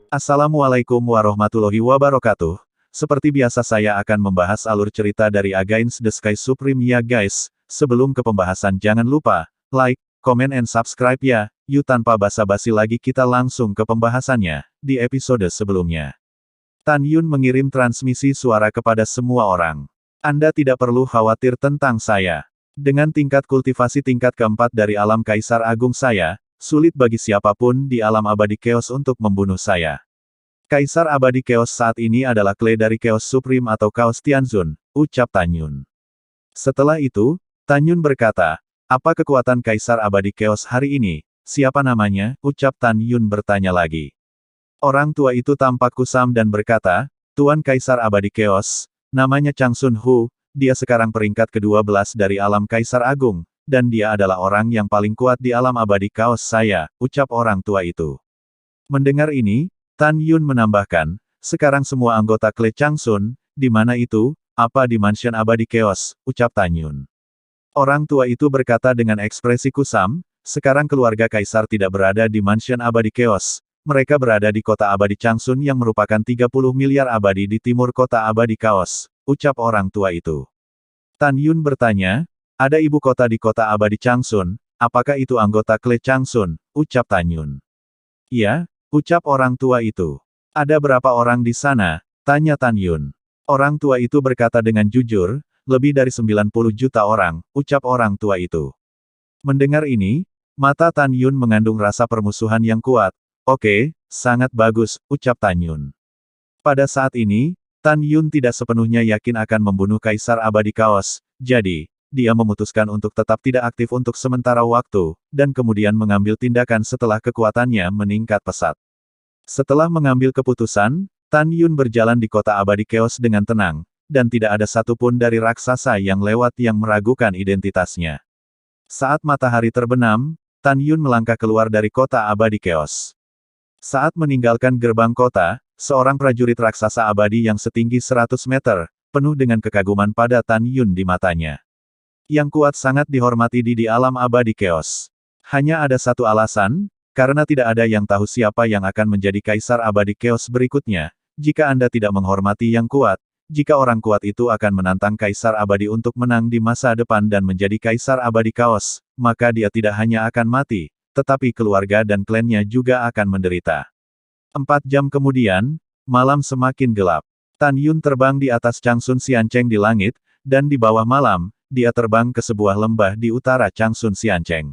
Assalamualaikum warahmatullahi wabarakatuh. Seperti biasa saya akan membahas alur cerita dari Against the Sky Supreme ya guys. Sebelum ke pembahasan jangan lupa, like, comment and subscribe ya. Yuk tanpa basa-basi lagi kita langsung ke pembahasannya. Di episode sebelumnya, Tan Yun mengirim transmisi suara kepada semua orang. Anda tidak perlu khawatir tentang saya. Dengan tingkat kultivasi tingkat keempat dari alam Kaisar Agung saya, sulit bagi siapapun di alam abadi Chaos untuk membunuh saya. Kaisar abadi Chaos saat ini adalah Clay dari Chaos Supreme atau Chaos Tianzun, ucap Tan Yun. Setelah itu, Tan Yun berkata, apa kekuatan Kaisar abadi Chaos hari ini? Siapa namanya? Ucap Tan Yun bertanya lagi. Orang tua itu tampak kusam dan berkata, Tuan Kaisar abadi Chaos, namanya Chang Sun Hu, dia sekarang peringkat ke-12 dari alam Kaisar Agung, dan dia adalah orang yang paling kuat di alam abadi Chaos saya, ucap orang tua itu. Mendengar ini, Tan Yun menambahkan, sekarang semua anggota Klan Chang Sun, di mana itu, apa di mansion abadi Chaos, ucap Tan Yun. Orang tua itu berkata dengan ekspresi kusam, sekarang keluarga Kaisar tidak berada di mansion abadi Chaos, mereka berada di kota abadi Chang Sun yang merupakan 30 miliar abadi di timur kota abadi Chaos, ucap orang tua itu. Tan Yun bertanya, ada ibu kota di kota abadi Chang Sun, apakah itu anggota Klan Chang Sun, ucap Tan Yun. Iya, ucap orang tua itu. Ada berapa orang di sana? Tanya Tan Yun. Orang tua itu berkata dengan jujur, lebih dari 90 juta orang, ucap orang tua itu. Mendengar ini, mata Tan Yun mengandung rasa permusuhan yang kuat. Oke, sangat bagus, ucap Tan Yun. Pada saat ini, Tan Yun tidak sepenuhnya yakin akan membunuh Kaisar Abadi Chaos, jadi, dia memutuskan untuk tetap tidak aktif untuk sementara waktu, dan kemudian mengambil tindakan setelah kekuatannya meningkat pesat. Setelah mengambil keputusan, Tan Yun berjalan di kota abadi Chaos dengan tenang, dan tidak ada satupun dari raksasa yang lewat yang meragukan identitasnya. Saat matahari terbenam, Tan Yun melangkah keluar dari kota abadi Chaos. Saat meninggalkan gerbang kota, seorang prajurit raksasa abadi yang setinggi 100 meter, penuh dengan kekaguman pada Tan Yun di matanya. Yang kuat sangat dihormati di alam abadi Chaos. Hanya ada satu alasan, karena tidak ada yang tahu siapa yang akan menjadi Kaisar abadi Chaos berikutnya. Jika Anda tidak menghormati yang kuat, jika orang kuat itu akan menantang Kaisar abadi untuk menang di masa depan dan menjadi Kaisar abadi Chaos, maka dia tidak hanya akan mati, tetapi keluarga dan klannya juga akan menderita. 4 jam kemudian, malam semakin gelap. Tan Yun terbang di atas Changsun Xiancheng di langit, dan di bawah malam, dia terbang ke sebuah lembah di utara Changsun Xiancheng.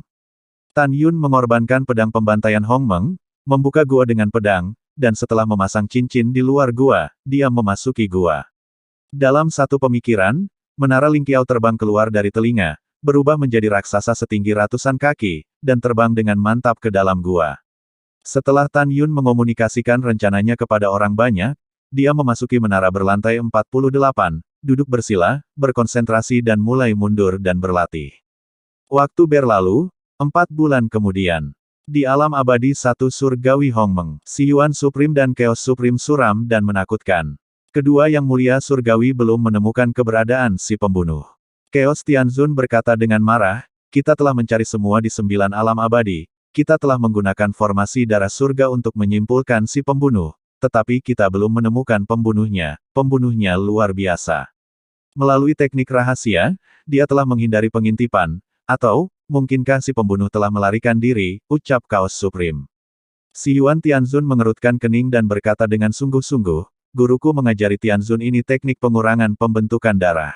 Tan Yun mengorbankan pedang pembantaian Hong Meng, membuka gua dengan pedang, dan setelah memasang cincin di luar gua, dia memasuki gua. Dalam satu pemikiran, menara Lingqiao terbang keluar dari telinga, berubah menjadi raksasa setinggi ratusan kaki, dan terbang dengan mantap ke dalam gua. Setelah Tan Yun mengomunikasikan rencananya kepada orang banyak, dia memasuki menara berlantai 48, duduk bersila, berkonsentrasi dan mulai mundur dan berlatih. Waktu berlalu, 4 bulan kemudian. Di alam abadi satu surgawi Hong Meng, Si Yuan Supreme dan Chaos Supreme suram dan menakutkan. Kedua yang mulia surgawi belum menemukan keberadaan si pembunuh. Chaos Tianzun berkata dengan marah, kita telah mencari semua di 9 alam abadi, kita telah menggunakan formasi darah surga untuk menyimpulkan si pembunuh, tetapi kita belum menemukan pembunuhnya luar biasa. Melalui teknik rahasia, dia telah menghindari pengintipan, atau, mungkinkah si pembunuh telah melarikan diri, ucap Chaos Supreme. Si Yuan Tianzun mengerutkan kening dan berkata dengan sungguh-sungguh, guruku mengajari Tianzun ini teknik pengurangan pembentukan darah.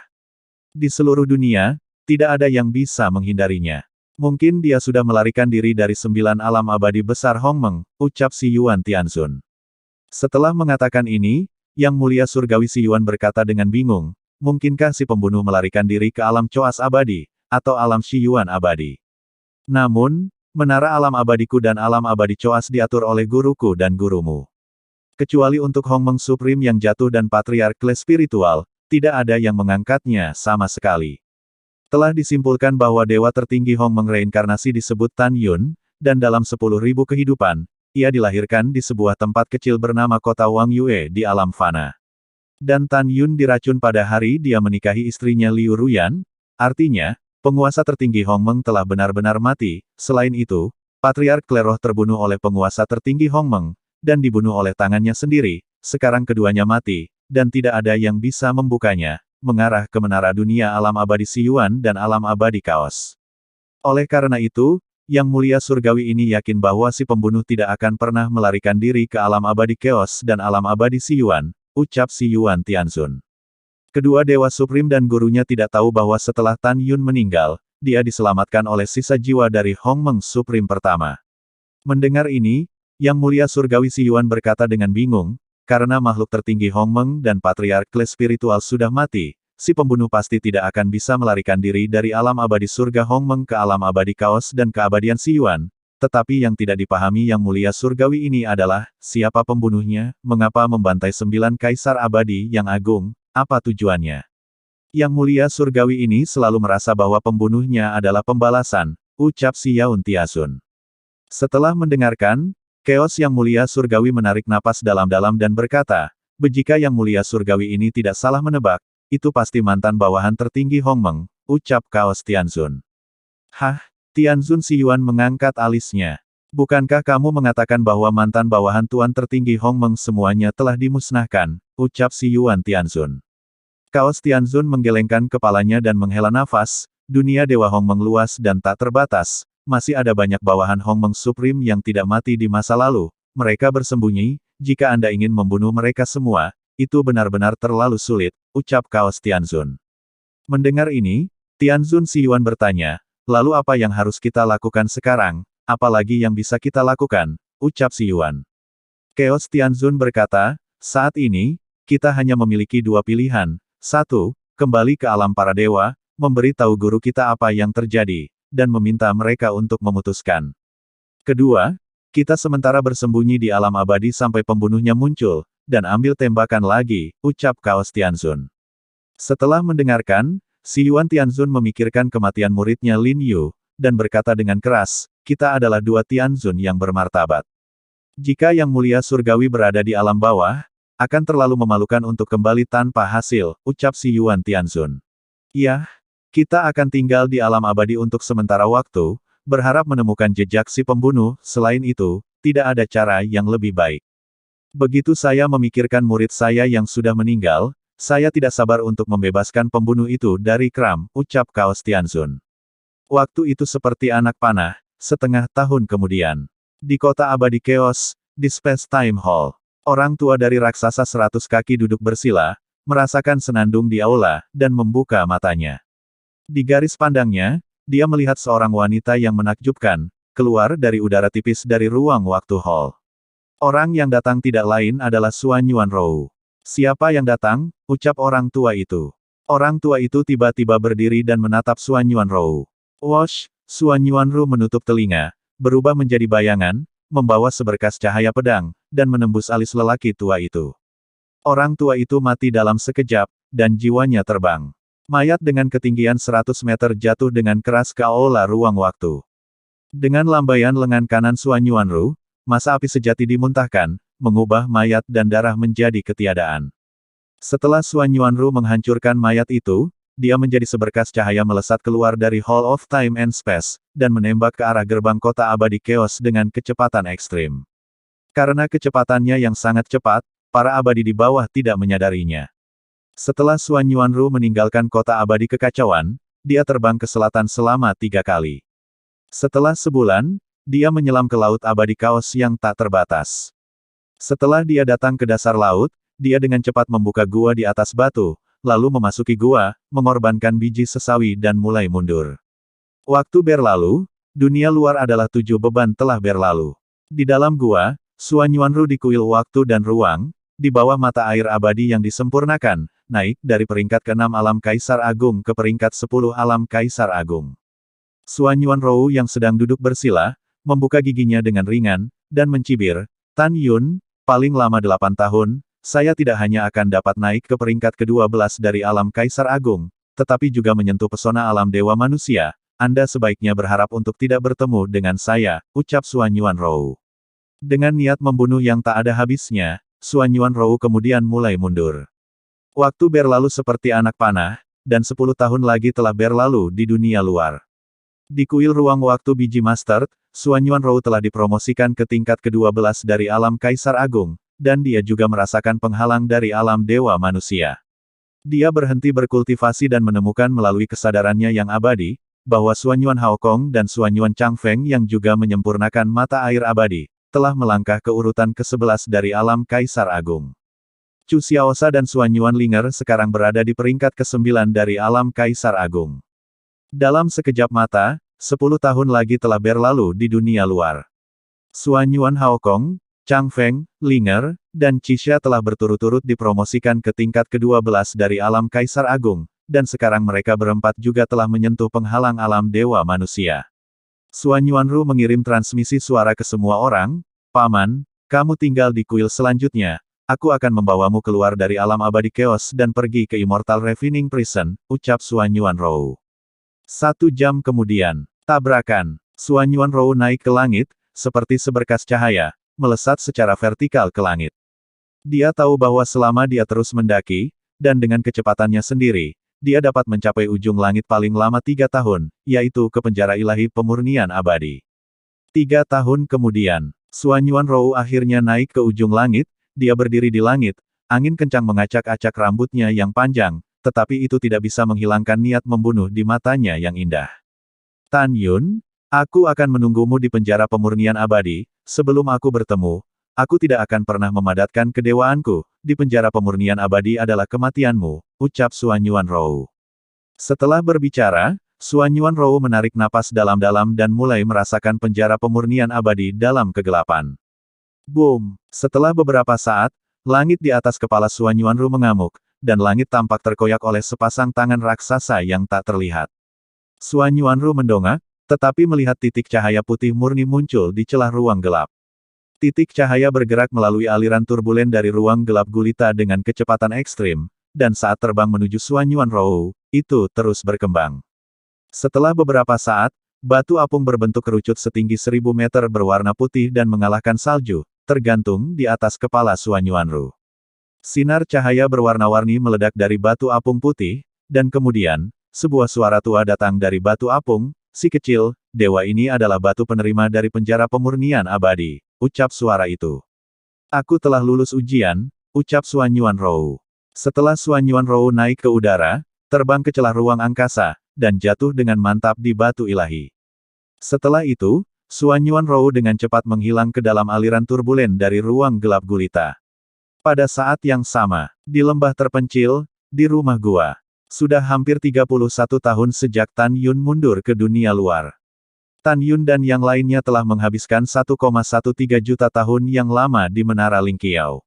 Di seluruh dunia, tidak ada yang bisa menghindarinya. Mungkin dia sudah melarikan diri dari 9 alam abadi besar Hong Meng, ucap si Yuan Tianzun. Setelah mengatakan ini, Yang Mulia Surgawi Si Yuan berkata dengan bingung, mungkinkah si pembunuh melarikan diri ke alam Choas abadi, atau alam Shi Yuan abadi? Namun, menara alam abadiku dan alam abadi Choas diatur oleh guruku dan gurumu. Kecuali untuk Hong Meng Supreme yang jatuh dan Patriark Kelas Spiritual, tidak ada yang mengangkatnya sama sekali. Telah disimpulkan bahwa dewa tertinggi Hong Meng reinkarnasi disebut Tan Yun, dan dalam 10.000 kehidupan, ia dilahirkan di sebuah tempat kecil bernama kota Wang Yue di alam fana. Dan Tan Yun diracun pada hari dia menikahi istrinya Liu Ruyan, artinya, penguasa tertinggi Hong Meng telah benar-benar mati. Selain itu, Patriark Kleroh terbunuh oleh penguasa tertinggi Hong Meng, dan dibunuh oleh tangannya sendiri. Sekarang keduanya mati, dan tidak ada yang bisa membukanya, mengarah ke menara dunia alam abadi Siyuan dan alam abadi kaos. Oleh karena itu, Yang Mulia Surgawi ini yakin bahwa si pembunuh tidak akan pernah melarikan diri ke alam abadi Chaos dan alam abadi Siyuan, ucap Siyuan Tianzun. Kedua Dewa Supreme dan gurunya tidak tahu bahwa setelah Tan Yun meninggal, dia diselamatkan oleh sisa jiwa dari Hongmeng Supreme pertama. Mendengar ini, Yang Mulia Surgawi Siyuan berkata dengan bingung, karena makhluk tertinggi Hongmeng dan Patriark Klan Spiritual sudah mati, si pembunuh pasti tidak akan bisa melarikan diri dari alam abadi surga Hongmeng ke alam abadi kaos dan keabadian Siyuan. Tetapi yang tidak dipahami Yang Mulia Surgawi ini adalah, siapa pembunuhnya, mengapa membantai 9 kaisar abadi yang agung, apa tujuannya. Yang Mulia Surgawi ini selalu merasa bahwa pembunuhnya adalah pembalasan, ucap Xiao Tianzun. Setelah mendengarkan, Chaos Yang Mulia Surgawi menarik napas dalam-dalam dan berkata, jika Yang Mulia Surgawi ini tidak salah menebak, itu pasti mantan bawahan tertinggi Hongmeng, ucap Chaos Tianzun. Hah? Tianzun Siyuan mengangkat alisnya. Bukankah kamu mengatakan bahwa mantan bawahan tuan tertinggi Hongmeng semuanya telah dimusnahkan, ucap Siyuan Tianzun. Chaos Tianzun menggelengkan kepalanya dan menghela nafas, dunia Dewa Hongmeng luas dan tak terbatas, masih ada banyak bawahan Hongmeng Supreme yang tidak mati di masa lalu, mereka bersembunyi, jika Anda ingin membunuh mereka semua, itu benar-benar terlalu sulit, ucap Chaos Tianzun. Mendengar ini, Tianzun Siyuan bertanya, lalu apa yang harus kita lakukan sekarang, apalagi yang bisa kita lakukan, ucap Siyuan. Chaos Tianzun berkata, saat ini, kita hanya memiliki dua pilihan, satu, kembali ke alam para dewa, memberi tahu guru kita apa yang terjadi, dan meminta mereka untuk memutuskan. Kedua, kita sementara bersembunyi di alam abadi sampai pembunuhnya muncul, dan ambil tembakan lagi, ucap Chaos Tianzun. Setelah mendengarkan, Siyuan Tianzun memikirkan kematian muridnya Lin Yu, dan berkata dengan keras, kita adalah dua Tianzun yang bermartabat. Jika Yang Mulia Surgawi berada di alam bawah, akan terlalu memalukan untuk kembali tanpa hasil, ucap Siyuan Tianzun. Ya, kita akan tinggal di alam abadi untuk sementara waktu, berharap menemukan jejak si pembunuh, selain itu, tidak ada cara yang lebih baik. Begitu saya memikirkan murid saya yang sudah meninggal, saya tidak sabar untuk membebaskan pembunuh itu dari kram, ucap Chaos Tianzun. Waktu itu seperti anak panah, setengah tahun kemudian. Di kota abadi Chaos, di Space Time Hall, orang tua dari raksasa 100 kaki duduk bersila, merasakan senandung di aula, dan membuka matanya. Di garis pandangnya, dia melihat seorang wanita yang menakjubkan, keluar dari udara tipis dari ruang waktu hall. Orang yang datang tidak lain adalah Suan Yuanrou. Siapa yang datang? Ucap orang tua itu. Orang tua itu tiba-tiba berdiri dan menatap Suan Yuanrou. Wosh, Suan Yuanrou menutup telinga, berubah menjadi bayangan, membawa seberkas cahaya pedang, dan menembus alis lelaki tua itu. Orang tua itu mati dalam sekejap, dan jiwanya terbang. Mayat dengan ketinggian 100 meter jatuh dengan keras ke aula ruang waktu. Dengan lambaian lengan kanan Suan Yuanrou, masa api sejati dimuntahkan, mengubah mayat dan darah menjadi ketiadaan. Setelah Suan Yuanrou menghancurkan mayat itu, dia menjadi seberkas cahaya melesat keluar dari Hall of Time and Space, dan menembak ke arah gerbang kota abadi Chaos dengan kecepatan ekstrim. Karena kecepatannya yang sangat cepat, para abadi di bawah tidak menyadarinya. Setelah Suan Yuanrou meninggalkan kota abadi kekacauan, dia terbang ke selatan selama 3 kali. Setelah sebulan, dia menyelam ke laut abadi kaos yang tak terbatas. Setelah dia datang ke dasar laut, dia dengan cepat membuka gua di atas batu, lalu memasuki gua, mengorbankan biji sesawi dan mulai mundur. Waktu berlalu, dunia luar adalah 7 beban telah berlalu. Di dalam gua, Suan Yuanrou dikuil waktu dan ruang, di bawah mata air abadi yang disempurnakan, naik dari peringkat ke-6 alam Kaisar Agung ke peringkat 10 alam Kaisar Agung. Suan Yuanrou yang sedang duduk bersila, membuka giginya dengan ringan, dan mencibir, Tan Yun, paling lama 8 tahun, saya tidak hanya akan dapat naik ke peringkat ke-12 dari alam Kaisar Agung, tetapi juga menyentuh pesona alam Dewa Manusia, Anda sebaiknya berharap untuk tidak bertemu dengan saya, ucap Suan Yuanrou. Dengan niat membunuh yang tak ada habisnya, Suan Yuanrou kemudian mulai mundur. Waktu berlalu seperti anak panah, dan 10 tahun lagi telah berlalu di dunia luar. Di kuil ruang waktu biji master, Xuanyuan Rou telah dipromosikan ke tingkat ke-12 dari alam Kaisar Agung, dan dia juga merasakan penghalang dari alam Dewa Manusia. Dia berhenti berkultivasi dan menemukan melalui kesadarannya yang abadi, bahwa Xuanyuan Haokong dan Xuanyuan Changfeng yang juga menyempurnakan mata air abadi, telah melangkah ke urutan ke-11 dari alam Kaisar Agung. Chu Xiaosa dan Xuanyuan Linger sekarang berada di peringkat ke-9 dari alam Kaisar Agung. Dalam sekejap mata, 10 tahun lagi telah berlalu di dunia luar. Xuanyuan Haokong, Changfeng, Linger, dan Qixia telah berturut-turut dipromosikan ke tingkat ke-12 dari alam Kaisar Agung, dan sekarang mereka berempat juga telah menyentuh penghalang alam Dewa Manusia. Xuanyuan Ru mengirim transmisi suara ke semua orang, "Paman, kamu tinggal di kuil selanjutnya. Aku akan membawamu keluar dari alam abadi Chaos dan pergi ke Immortal Refining Prison," ucap Xuanyuan Rou. 1 jam kemudian, tabrakan. Xuanyuan Rou naik ke langit, seperti seberkas cahaya, melesat secara vertikal ke langit. Dia tahu bahwa selama dia terus mendaki, dan dengan kecepatannya sendiri, dia dapat mencapai ujung langit paling lama 3 tahun, yaitu ke penjara ilahi pemurnian abadi. 3 tahun kemudian, Xuanyuan Rou akhirnya naik ke ujung langit, dia berdiri di langit, angin kencang mengacak-acak rambutnya yang panjang, tetapi itu tidak bisa menghilangkan niat membunuh di matanya yang indah. "Tan Yun, aku akan menunggumu di penjara pemurnian abadi. Sebelum aku bertemu, aku tidak akan pernah memadatkan kedewaanku. Di penjara pemurnian abadi adalah kematianmu," ucap Xuanyuan Rou. Setelah berbicara, Xuanyuan Rou menarik napas dalam-dalam dan mulai merasakan penjara pemurnian abadi dalam kegelapan. Boom! Setelah beberapa saat, langit di atas kepala Xuanyuan Rou mengamuk, dan langit tampak terkoyak oleh sepasang tangan raksasa yang tak terlihat. Xuanyuan Rou mendongak, tetapi melihat titik cahaya putih murni muncul di celah ruang gelap. Titik cahaya bergerak melalui aliran turbulen dari ruang gelap gulita dengan kecepatan ekstrim, dan saat terbang menuju Xuanyuan Rou, itu terus berkembang. Setelah beberapa saat, batu apung berbentuk kerucut setinggi 1000 meter berwarna putih dan mengalahkan salju, tergantung di atas kepala Xuanyuan Rou. Sinar cahaya berwarna-warni meledak dari batu apung putih, dan kemudian, sebuah suara tua datang dari batu apung. "Si kecil, dewa ini adalah batu penerima dari penjara pemurnian abadi," ucap suara itu. "Aku telah lulus ujian," ucap Xuanyuan Rou. Setelah Xuanyuan Rou naik ke udara, terbang ke celah ruang angkasa, dan jatuh dengan mantap di batu ilahi. Setelah itu, Xuanyuan Rou dengan cepat menghilang ke dalam aliran turbulen dari ruang gelap gulita. Pada saat yang sama, di lembah terpencil, di rumah gua. Sudah hampir 31 tahun sejak Tan Yun mundur ke dunia luar. Tan Yun dan yang lainnya telah menghabiskan 1,13 juta tahun yang lama di Menara Lingqiao.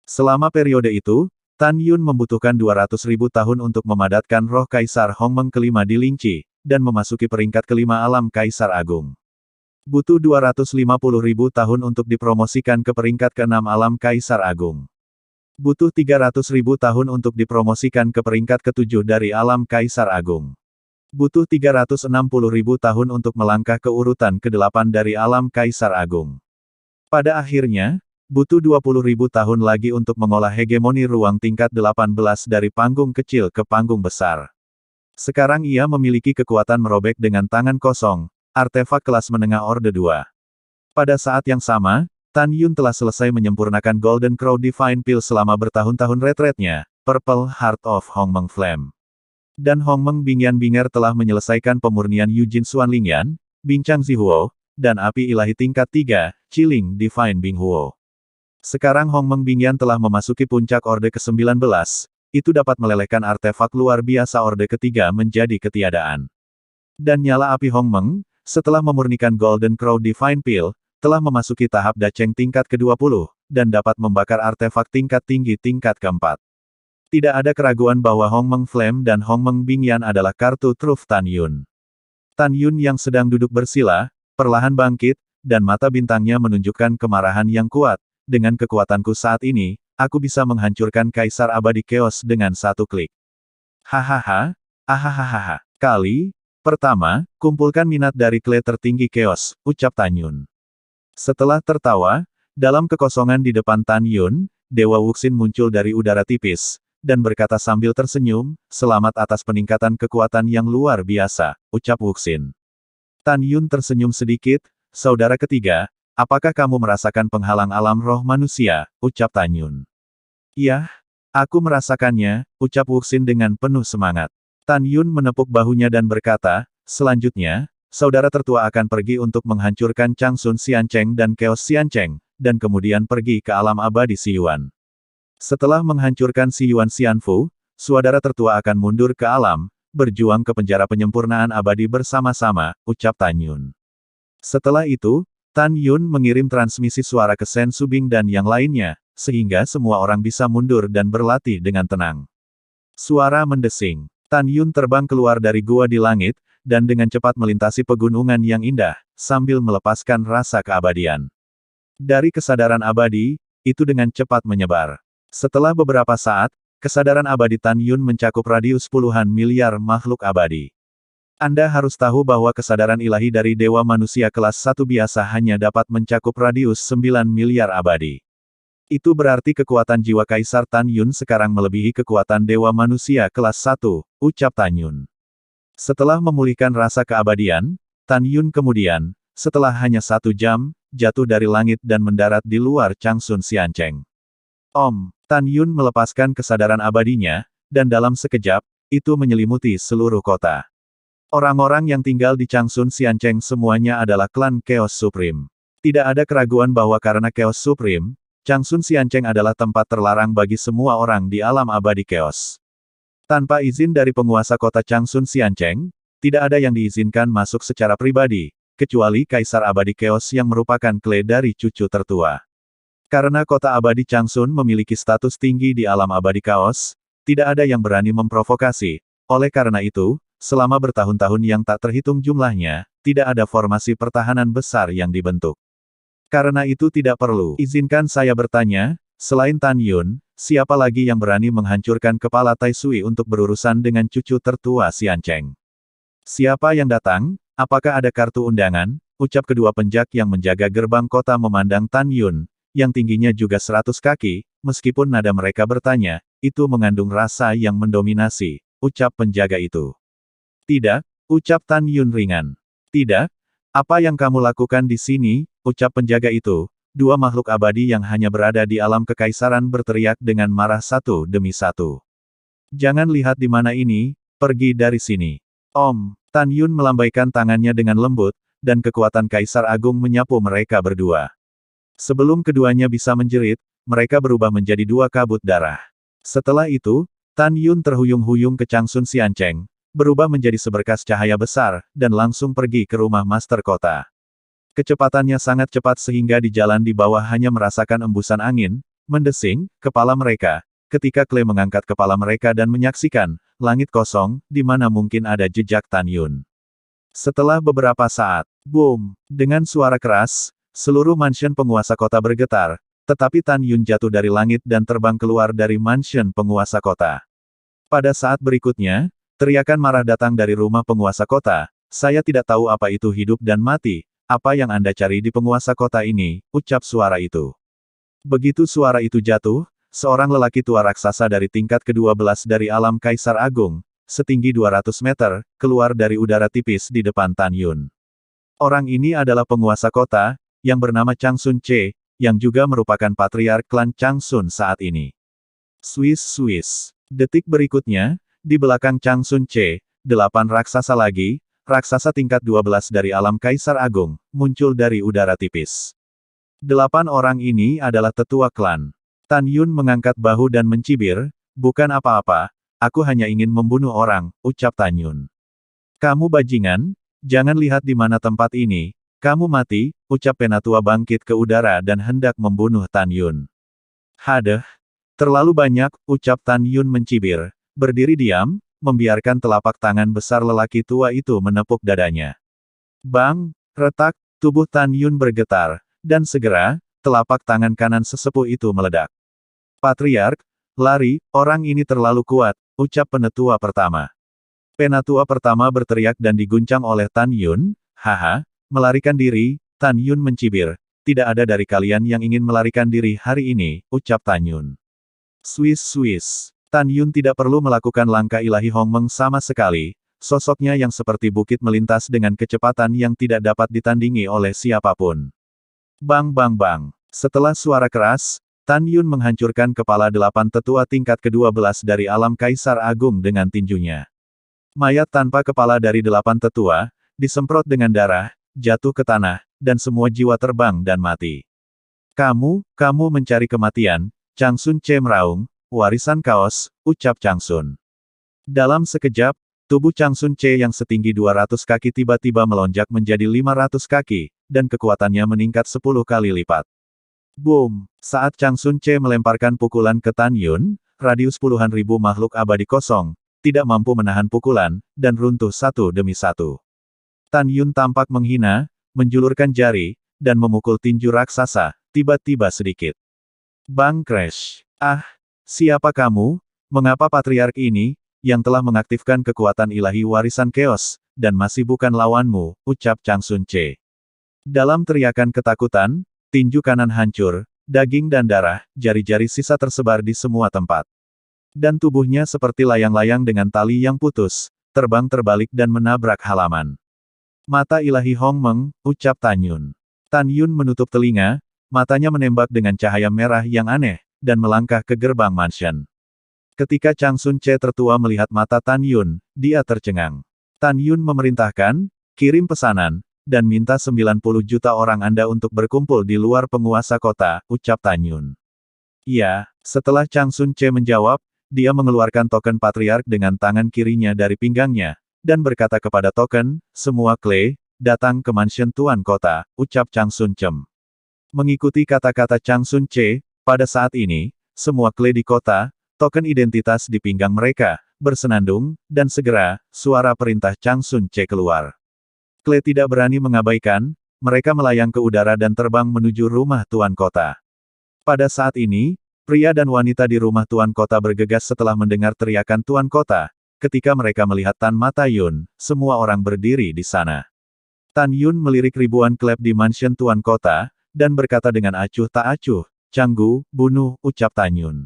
Selama periode itu, Tan Yun membutuhkan 200.000 tahun untuk memadatkan roh Kaisar Hongmeng kelima di Lingqi, dan memasuki peringkat kelima alam Kaisar Agung. Butuh 250.000 tahun untuk dipromosikan ke peringkat ke-6 alam Kaisar Agung. Butuh 300.000 tahun untuk dipromosikan ke peringkat ke-7 dari alam Kaisar Agung. Butuh 360.000 tahun untuk melangkah ke urutan ke-8 dari alam Kaisar Agung. Pada akhirnya, butuh 20.000 tahun lagi untuk mengolah hegemoni ruang tingkat 18 dari panggung kecil ke panggung besar. Sekarang ia memiliki kekuatan merobek dengan tangan kosong, artefak kelas menengah Orde 2. Pada saat yang sama, Tan Yun telah selesai menyempurnakan Golden Crow Divine Pill selama bertahun-tahun retretnya, Purple Heart of Hongmeng Flame. Dan Hongmeng Bingyan Binger telah menyelesaikan pemurnian Yujin Xuan Lingyan, Bincang Zihuo, dan api ilahi tingkat 3, Chiling Divine Bing Huo. Sekarang Hongmeng Bingyan telah memasuki puncak Orde ke-19, itu dapat melelehkan artefak luar biasa Orde ketiga menjadi ketiadaan. Dan nyala api Hongmeng, setelah memurnikan Golden Crow Divine Pill, telah memasuki tahap Dacheng tingkat ke-20, dan dapat membakar artefak tingkat tinggi tingkat ke-4. Tidak ada keraguan bahwa Hongmeng Flame dan Hongmeng Bingyan adalah kartu truf Tan Yun. Tan Yun yang sedang duduk bersila, perlahan bangkit, dan mata bintangnya menunjukkan kemarahan yang kuat. "Dengan kekuatanku saat ini, aku bisa menghancurkan Kaisar Abadi Chaos dengan satu klik. Hahaha, ahahaha. Kali pertama, kumpulkan minat dari klan tertinggi Chaos," ucap Tan Yun. Setelah tertawa, dalam kekosongan di depan Tan Yun, Dewa Wuxin muncul dari udara tipis, dan berkata sambil tersenyum, "Selamat atas peningkatan kekuatan yang luar biasa," ucap Wuxin. Tan Yun tersenyum sedikit, saudara ketiga, apakah kamu merasakan penghalang alam roh manusia, ucap Tan Yun. Iya, aku merasakannya, ucap Wuxin dengan penuh semangat. Tan Yun menepuk bahunya dan berkata, selanjutnya, saudara tertua akan pergi untuk menghancurkan Changsun Xiancheng dan Chaos Xiancheng, dan kemudian pergi ke alam abadi Xiyuan. Setelah menghancurkan Xiyuan Xianfu, saudara tertua akan mundur ke alam, berjuang ke penjara penyempurnaan abadi bersama-sama, ucap Tan Yun. Setelah itu, Tan Yun mengirim transmisi suara ke Shen Subing dan yang lainnya, sehingga semua orang bisa mundur dan berlatih dengan tenang. Suara mendesing. Tan Yun terbang keluar dari gua di langit, dan dengan cepat melintasi pegunungan yang indah, sambil melepaskan rasa keabadian. Dari kesadaran abadi, itu dengan cepat menyebar. Setelah beberapa saat, kesadaran abadi Tan Yun mencakup radius puluhan miliar makhluk abadi. Anda harus tahu bahwa kesadaran ilahi dari Dewa Manusia kelas 1 biasa hanya dapat mencakup radius 9 miliar abadi. Itu berarti kekuatan jiwa Kaisar Tan Yun sekarang melebihi kekuatan Dewa Manusia kelas 1, ucap Tan Yun. Setelah memulihkan rasa keabadian, Tan Yun kemudian, setelah hanya 1 jam, jatuh dari langit dan mendarat di luar Changsun Xiancheng. Tan Yun melepaskan kesadaran abadinya, dan dalam sekejap, itu menyelimuti seluruh kota. Orang-orang yang tinggal di Changsun Xiancheng semuanya adalah klan Chaos Supreme. Tidak ada keraguan bahwa karena Chaos Supreme, Changsun Xiancheng adalah tempat terlarang bagi semua orang di alam abadi Chaos. Tanpa izin dari penguasa kota Changsun Xiancheng, tidak ada yang diizinkan masuk secara pribadi, kecuali Kaisar Abadi Chaos yang merupakan kle dari cucu tertua. Karena kota abadi Changsun memiliki status tinggi di alam abadi Chaos, tidak ada yang berani memprovokasi. Oleh karena itu, selama bertahun-tahun yang tak terhitung jumlahnya, tidak ada formasi pertahanan besar yang dibentuk. Karena itu tidak perlu. Izinkan saya bertanya, selain Tan Yun, siapa lagi yang berani menghancurkan kepala Tai Sui untuk berurusan dengan cucu tertua Xiancheng? Siapa yang datang? Apakah ada kartu undangan? Ucap kedua penjak yang menjaga gerbang kota memandang Tan Yun, yang tingginya juga 100 kaki, meskipun nada mereka bertanya, itu mengandung rasa yang mendominasi, ucap penjaga itu. Tidak, ucap Tan Yun ringan. Tidak? Apa yang kamu lakukan di sini? Ucap penjaga itu. Dua makhluk abadi yang hanya berada di alam kekaisaran berteriak dengan marah satu demi satu. Jangan lihat di mana ini, pergi dari sini. Tan Yun melambaikan tangannya dengan lembut, dan kekuatan Kaisar Agung menyapu mereka berdua. Sebelum keduanya bisa menjerit, mereka berubah menjadi dua kabut darah. Setelah itu, Tan Yun terhuyung-huyung ke Changsun Xiancheng, berubah menjadi seberkas cahaya besar, dan langsung pergi ke rumah Master Kota. Kecepatannya sangat cepat sehingga di jalan di bawah hanya merasakan embusan angin, mendesing, kepala mereka, ketika Kle mengangkat kepala mereka dan menyaksikan, langit kosong, di mana mungkin ada jejak Tan Yun. Setelah beberapa saat, boom, dengan suara keras, seluruh mansion penguasa kota bergetar, tetapi Tan Yun jatuh dari langit dan terbang keluar dari mansion penguasa kota. Pada saat berikutnya, teriakan marah datang dari rumah penguasa kota, saya tidak tahu apa itu hidup dan mati, apa yang Anda cari di penguasa kota ini, ucap suara itu. Begitu suara itu jatuh, seorang lelaki tua raksasa dari tingkat ke-12 dari alam Kaisar Agung, setinggi 200 meter, keluar dari udara tipis di depan Tan Yun. Orang ini adalah penguasa kota, yang bernama Changsun Che, yang juga merupakan patriark klan Changsun saat ini. Swiss. Detik berikutnya, di belakang Changsun Che, 8 raksasa lagi, raksasa tingkat 12 dari alam Kaisar Agung, muncul dari udara tipis. 8 orang ini adalah tetua klan. Tan Yun mengangkat bahu dan mencibir, bukan apa-apa, aku hanya ingin membunuh orang, ucap Tan Yun. Kamu bajingan, jangan lihat di mana tempat ini, kamu mati, ucap Penatua bangkit ke udara dan hendak membunuh Tan Yun. Hadeh, terlalu banyak, ucap Tan Yun mencibir, berdiri diam, membiarkan telapak tangan besar lelaki tua itu menepuk dadanya. Bang, retak, tubuh Tan Yun bergetar, dan segera, telapak tangan kanan sesepuh itu meledak. Patriark, lari, orang ini terlalu kuat, ucap penatua pertama. Penatua pertama berteriak dan diguncang oleh Tan Yun, haha, melarikan diri, Tan Yun mencibir, tidak ada dari kalian yang ingin melarikan diri hari ini, ucap Tan Yun. Swiss. Tan Yun tidak perlu melakukan langkah ilahi Hongmeng sama sekali, sosoknya yang seperti bukit melintas dengan kecepatan yang tidak dapat ditandingi oleh siapapun. Bang bang bang. Setelah suara keras, Tan Yun menghancurkan kepala 8 tetua tingkat ke-12 dari alam Kaisar Agung dengan tinjunya. Mayat tanpa kepala dari 8 tetua, disemprot dengan darah, jatuh ke tanah, dan semua jiwa terbang dan mati. Kamu mencari kematian, Changsun Ce meraung, warisan kaos, ucap Changsun. Dalam sekejap, tubuh Changsun Ce yang setinggi 200 kaki tiba-tiba melonjak menjadi 500 kaki, dan kekuatannya meningkat 10 kali lipat. Boom! Saat Changsun Ce melemparkan pukulan ke Tan Yun, radius puluhan ribu makhluk abadi kosong, tidak mampu menahan pukulan, dan runtuh satu demi satu. Tan Yun tampak menghina, menjulurkan jari, dan memukul tinju raksasa, tiba-tiba sedikit. Bang crash! Ah! Siapa kamu? Mengapa patriark ini, yang telah mengaktifkan kekuatan ilahi warisan keos, dan masih bukan lawanmu, ucap Changsun Ce. Dalam teriakan ketakutan, tinju kanan hancur, daging dan darah, jari-jari sisa tersebar di semua tempat. Dan tubuhnya seperti layang-layang dengan tali yang putus, terbang terbalik dan menabrak halaman. Mata ilahi Hong Meng, ucap Tan Yun. Tan Yun menutup telinga, matanya menembak dengan cahaya merah yang aneh, dan melangkah ke gerbang mansion. Ketika Changsun Ce tertua melihat mata Tan Yun, dia tercengang. Tan Yun memerintahkan, kirim pesanan, dan minta 90 juta orang Anda untuk berkumpul di luar penguasa kota, ucap Tan Yun. Iya, setelah Changsun Ce menjawab, dia mengeluarkan token patriark dengan tangan kirinya dari pinggangnya, dan berkata kepada token, semua kle, datang ke mansion Tuan Kota, ucap Changsun Cem. Mengikuti kata-kata Changsun Ce, pada saat ini, semua kle di kota, token identitas di pinggang mereka, bersenandung, dan segera, suara perintah Changsun Ce keluar. Kle tidak berani mengabaikan, mereka melayang ke udara dan terbang menuju rumah Tuan Kota. Pada saat ini, pria dan wanita di rumah Tuan Kota bergegas setelah mendengar teriakan Tuan Kota. Ketika mereka melihat Tan Mata Yun, semua orang berdiri di sana. Tan Yun melirik ribuan klep di mansion Tuan Kota, dan berkata dengan acuh tak acuh, Canggu, bunuh, ucap Tan Yun.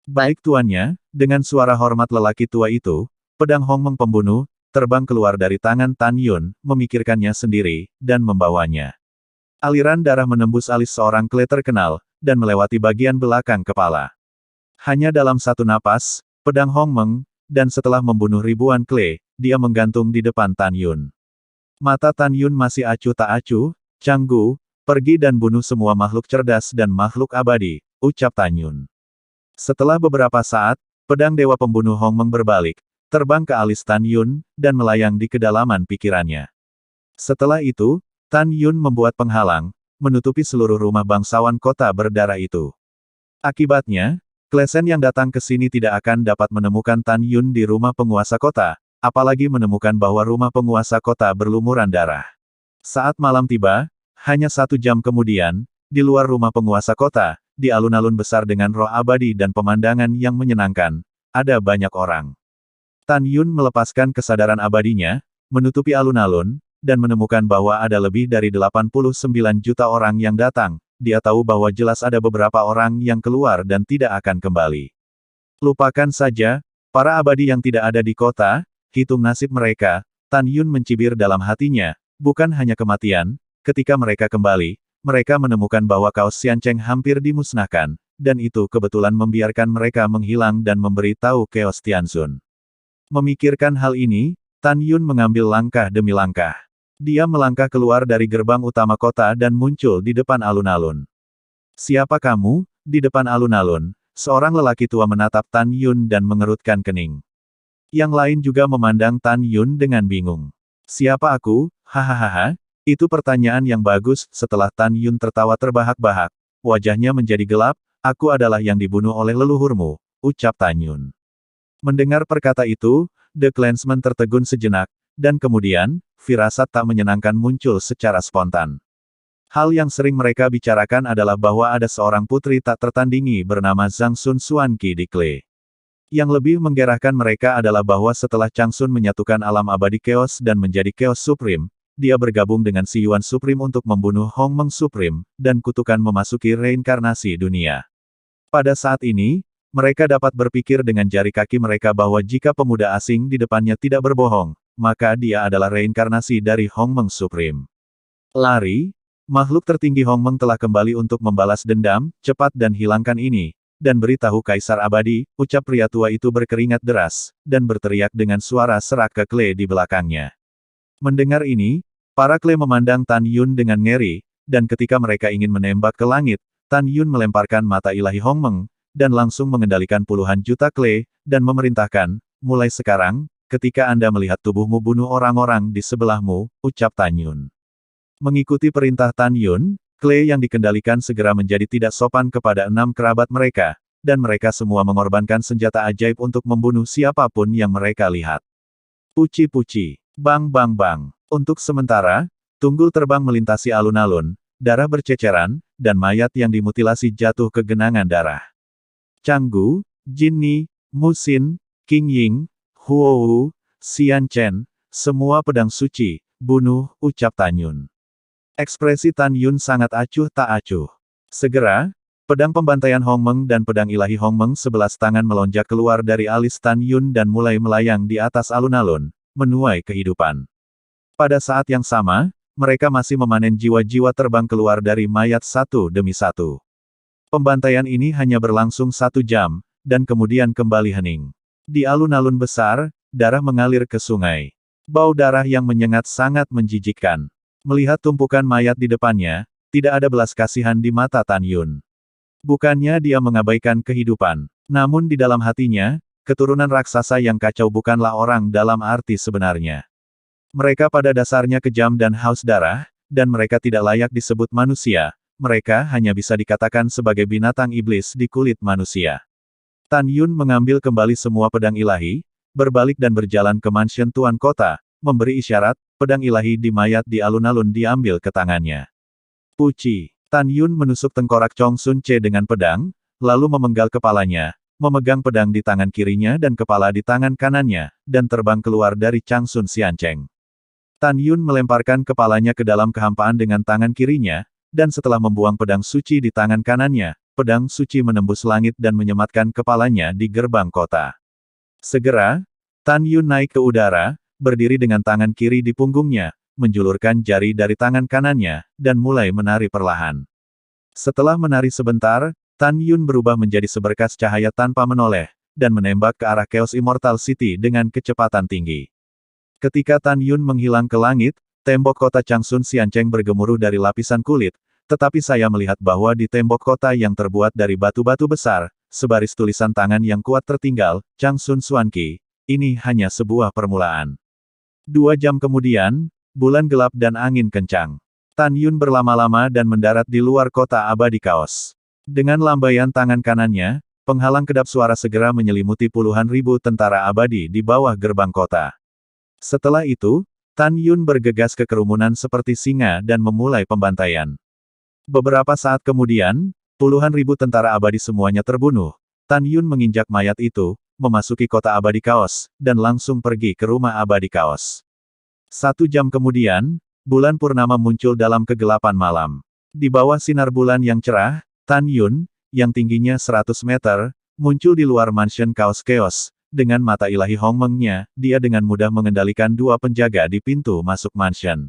Baik tuannya, dengan suara hormat lelaki tua itu, pedang Hong Meng pembunuh, terbang keluar dari tangan Tan Yun, memikirkannya sendiri, dan membawanya. Aliran darah menembus alis seorang kle terkenal, dan melewati bagian belakang kepala. Hanya dalam satu napas, pedang Hong Meng, dan setelah membunuh ribuan kle, dia menggantung di depan Tan Yun. Mata Tan Yun masih acuh tak acuh, Canggu, pergi dan bunuh semua makhluk cerdas dan makhluk abadi, ucap Tan Yun. Setelah beberapa saat, pedang Dewa Pembunuh Hong Meng berbalik, terbang ke alis Tan Yun, dan melayang di kedalaman pikirannya. Setelah itu, Tan Yun membuat penghalang, menutupi seluruh rumah bangsawan kota berdarah itu. Akibatnya, klesen yang datang ke sini tidak akan dapat menemukan Tan Yun di rumah penguasa kota, apalagi menemukan bahwa rumah penguasa kota berlumuran darah. Saat malam tiba, hanya 1 jam kemudian, di luar rumah penguasa kota, di alun-alun besar dengan roh abadi dan pemandangan yang menyenangkan, ada banyak orang. Tan Yun melepaskan kesadaran abadinya, menutupi alun-alun, dan menemukan bahwa ada lebih dari 89 juta orang yang datang. Dia tahu bahwa jelas ada beberapa orang yang keluar dan tidak akan kembali. Lupakan saja, para abadi yang tidak ada di kota, hitung nasib mereka, Tan Yun mencibir dalam hatinya, bukan hanya kematian, ketika mereka kembali, mereka menemukan bahwa kaos Xiancheng hampir dimusnahkan, dan itu kebetulan membiarkan mereka menghilang dan memberi tahu Chaos Tianzun. Memikirkan hal ini, Tan Yun mengambil langkah demi langkah. Dia melangkah keluar dari gerbang utama kota dan muncul di depan alun-alun. Siapa kamu? Di depan alun-alun, seorang lelaki tua menatap Tan Yun dan mengerutkan kening. Yang lain juga memandang Tan Yun dengan bingung. Siapa aku? Hahaha, itu pertanyaan yang bagus. Setelah Tan Yun tertawa terbahak-bahak, wajahnya menjadi gelap. Aku adalah yang dibunuh oleh leluhurmu, ucap Tan Yun. Mendengar perkata itu, The Clansmen tertegun sejenak, dan kemudian, firasat tak menyenangkan muncul secara spontan. Hal yang sering mereka bicarakan adalah bahwa ada seorang putri tak tertandingi bernama Zhang Sun Xuanqi di Kle. Yang lebih menggerahkan mereka adalah bahwa setelah Chang Sun menyatukan alam abadi Chaos dan menjadi Chaos Supreme, dia bergabung dengan Si Yuan Supreme untuk membunuh Hong Meng Supreme, dan kutukan memasuki reinkarnasi dunia. Pada saat ini, mereka dapat berpikir dengan jari kaki mereka bahwa jika pemuda asing di depannya tidak berbohong, maka dia adalah reinkarnasi dari Hongmeng Supreme. Lari, makhluk tertinggi Hongmeng telah kembali untuk membalas dendam, cepat dan hilangkan ini, dan beritahu Kaisar Abadi, ucap pria tua itu berkeringat deras, dan berteriak dengan suara serak ke Kle di belakangnya. Mendengar ini, para Kle memandang Tan Yun dengan ngeri, dan ketika mereka ingin menembak ke langit, Tan Yun melemparkan mata ilahi Hongmeng, dan langsung mengendalikan puluhan juta Kle, dan memerintahkan, mulai sekarang, ketika Anda melihat tubuhmu bunuh orang-orang di sebelahmu, ucap Tan Yun. Mengikuti perintah Tan Yun, Kle yang dikendalikan segera menjadi tidak sopan kepada 6 kerabat mereka, dan mereka semua mengorbankan senjata ajaib untuk membunuh siapapun yang mereka lihat. Puci-puci, bang bang bang. Untuk sementara, tunggul terbang melintasi alun-alun, darah berceceran, dan mayat yang dimutilasi jatuh ke genangan darah. Canggu, Jinni, Musin, King Ying, Huowu, Xian Chen, semua pedang suci, bunuh, ucap Tan Yun. Ekspresi Tan Yun sangat acuh tak acuh. Segera, pedang pembantaian Hongmeng dan pedang ilahi Hongmeng 11 tangan melonjak keluar dari alis Tan Yun dan mulai melayang di atas alun-alun, menuai kehidupan. Pada saat yang sama, mereka masih memanen jiwa-jiwa terbang keluar dari mayat satu demi satu. Pembantaian ini hanya berlangsung 1 jam, dan kemudian kembali hening. Di alun-alun besar, darah mengalir ke sungai. Bau darah yang menyengat sangat menjijikkan. Melihat tumpukan mayat di depannya, tidak ada belas kasihan di mata Tan Yun. Bukannya dia mengabaikan kehidupan, namun di dalam hatinya, keturunan raksasa yang kacau bukanlah orang dalam arti sebenarnya. Mereka pada dasarnya kejam dan haus darah, dan mereka tidak layak disebut manusia, mereka hanya bisa dikatakan sebagai binatang iblis di kulit manusia. Tan Yun mengambil kembali semua pedang ilahi, berbalik dan berjalan ke mansion Tuan Kota, memberi isyarat, pedang ilahi di mayat di alun-alun diambil ke tangannya. Puci, Tan Yun menusuk tengkorak Chong Sun Ce dengan pedang, lalu memenggal kepalanya, memegang pedang di tangan kirinya dan kepala di tangan kanannya, dan terbang keluar dari Chang Sun Xiancheng. Tan Yun melemparkan kepalanya ke dalam kehampaan dengan tangan kirinya, dan setelah membuang pedang suci di tangan kanannya, pedang suci menembus langit dan menyematkan kepalanya di gerbang kota. Segera, Tan Yun naik ke udara, berdiri dengan tangan kiri di punggungnya, menjulurkan jari dari tangan kanannya, dan mulai menari perlahan. Setelah menari sebentar, Tan Yun berubah menjadi seberkas cahaya tanpa menoleh, dan menembak ke arah Chaos Immortal City dengan kecepatan tinggi. Ketika Tan Yun menghilang ke langit, tembok kota Changsun Xiancheng bergemuruh dari lapisan kulit, tetapi saya melihat bahwa di tembok kota yang terbuat dari batu-batu besar, sebaris tulisan tangan yang kuat tertinggal, Changsun Xuanqi, ini hanya sebuah permulaan. 2 jam kemudian, bulan gelap dan angin kencang. Tan Yun berlama-lama dan mendarat di luar kota abadi kaos. Dengan lambaian tangan kanannya, penghalang kedap suara segera menyelimuti puluhan ribu tentara abadi di bawah gerbang kota. Setelah itu, Tan Yun bergegas ke kerumunan seperti singa dan memulai pembantaian. Beberapa saat kemudian, puluhan ribu tentara abadi semuanya terbunuh. Tan Yun menginjak mayat itu, memasuki kota abadi kaos, dan langsung pergi ke rumah abadi kaos. 1 jam kemudian, bulan purnama muncul dalam kegelapan malam. Di bawah sinar bulan yang cerah, Tan Yun, yang tingginya 100 meter, muncul di luar mansion kaos Chaos. Dengan mata ilahi Hongmeng-nya, dia dengan mudah mengendalikan 2 penjaga di pintu masuk mansion.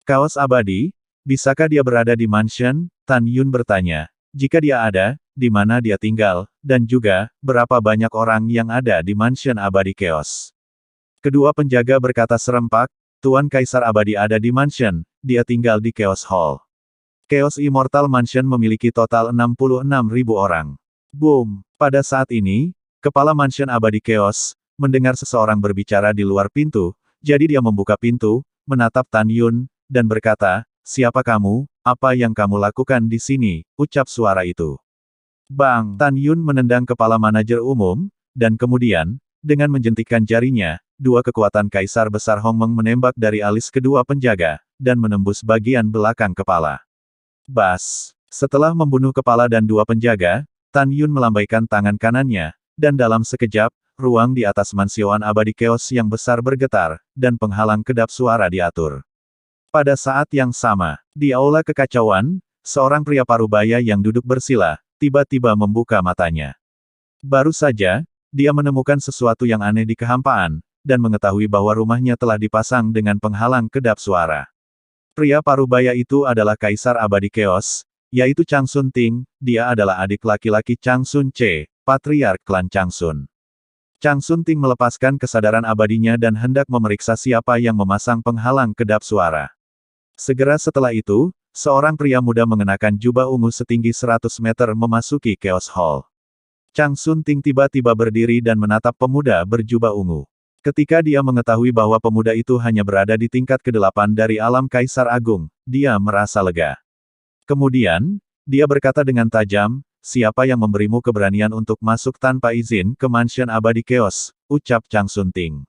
Kaos abadi, bisakah dia berada di mansion? Tan Yun bertanya. Jika dia ada, di mana dia tinggal, dan juga, berapa banyak orang yang ada di mansion abadi Chaos. Kedua penjaga berkata serempak, Tuan Kaisar Abadi ada di mansion, dia tinggal di Chaos Hall. Chaos Immortal Mansion memiliki total 66.000 orang. Boom! Pada saat ini, kepala mansion abadi Chaos, mendengar seseorang berbicara di luar pintu, jadi dia membuka pintu, menatap Tan Yun, dan berkata, siapa kamu, apa yang kamu lakukan di sini, ucap suara itu. Bang! Tan Yun menendang kepala manajer umum, dan kemudian, dengan menjentikkan jarinya, 2 kekuatan kaisar besar Hongmeng menembak dari alis kedua penjaga, dan menembus bagian belakang kepala. Bas! Setelah membunuh kepala dan 2 penjaga, Tan Yun melambaikan tangan kanannya, dan dalam sekejap, ruang di atas mansion abadi Chaos yang besar bergetar, dan penghalang kedap suara diatur. Pada saat yang sama, di aula kekacauan, seorang pria parubaya yang duduk bersila, tiba-tiba membuka matanya. Baru saja, dia menemukan sesuatu yang aneh di kehampaan, dan mengetahui bahwa rumahnya telah dipasang dengan penghalang kedap suara. Pria parubaya itu adalah Kaisar Abadi Chaos, yaitu Changsun Ting. Dia adalah adik laki-laki Changsun Ce, Patriark klan Changsun. Changsun Ting melepaskan kesadaran abadinya dan hendak memeriksa siapa yang memasang penghalang kedap suara. Segera setelah itu, seorang pria muda mengenakan jubah ungu setinggi 100 meter memasuki Chaos Hall. Changsun Ting tiba-tiba berdiri dan menatap pemuda berjubah ungu. Ketika dia mengetahui bahwa pemuda itu hanya berada di tingkat ke-8 dari alam Kaisar Agung, dia merasa lega. Kemudian, dia berkata dengan tajam, "Siapa yang memberimu keberanian untuk masuk tanpa izin ke Mansion Abadi Chaos?" ucap Changsun Ting.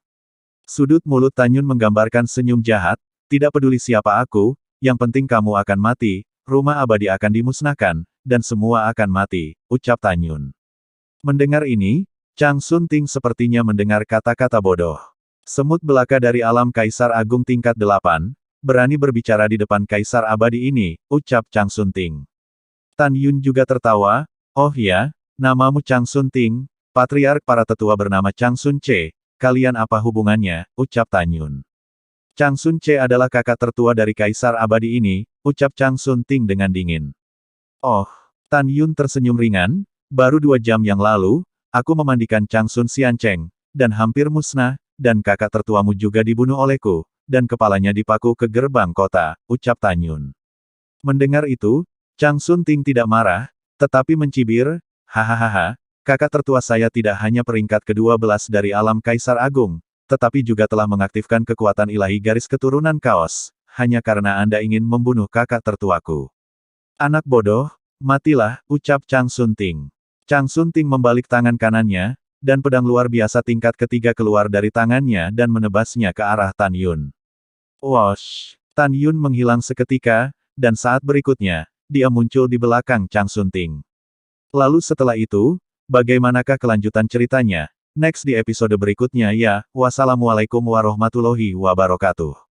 Sudut mulut Tan Yun menggambarkan senyum jahat, "Tidak peduli siapa aku, yang penting kamu akan mati, rumah abadi akan dimusnahkan, dan semua akan mati," ucap Tan Yun. Mendengar ini, Changsun Ting sepertinya mendengar kata-kata bodoh. Semut belaka dari alam Kaisar Agung tingkat 8, berani berbicara di depan Kaisar Abadi ini, ucap Changsun Ting. Tan Yun juga tertawa, "Oh ya, namamu Changsun Ting, Patriark para tetua bernama Changsun Ce, kalian apa hubungannya?" ucap Tan Yun. "Changsun Ce adalah kakak tertua dari Kaisar Abadi ini," ucap Changsun Ting dengan dingin. "Oh." Tan Yun tersenyum ringan, "Baru 2 jam yang lalu, aku memandikan Changsun Xiancheng, dan hampir musnah, dan kakak tertuamu juga dibunuh olehku, dan kepalanya dipaku ke gerbang kota," ucap Tan Yun. Mendengar itu, Changsun Ting tidak marah, tetapi mencibir, "Hahaha, kakak tertua saya tidak hanya peringkat ke-12 dari alam Kaisar Agung, tetapi juga telah mengaktifkan kekuatan ilahi garis keturunan kaos, hanya karena Anda ingin membunuh kakak tertuaku. Anak bodoh, matilah," ucap Changsun Ting. Changsun Ting membalik tangan kanannya, dan pedang luar biasa tingkat ketiga keluar dari tangannya dan menebasnya ke arah Tan Yun. Wosh! Tan Yun menghilang seketika, dan saat berikutnya, dia muncul di belakang Changsun Ting. Lalu setelah itu, bagaimanakah kelanjutan ceritanya? Next di episode berikutnya ya, wassalamualaikum warahmatullahi wabarakatuh.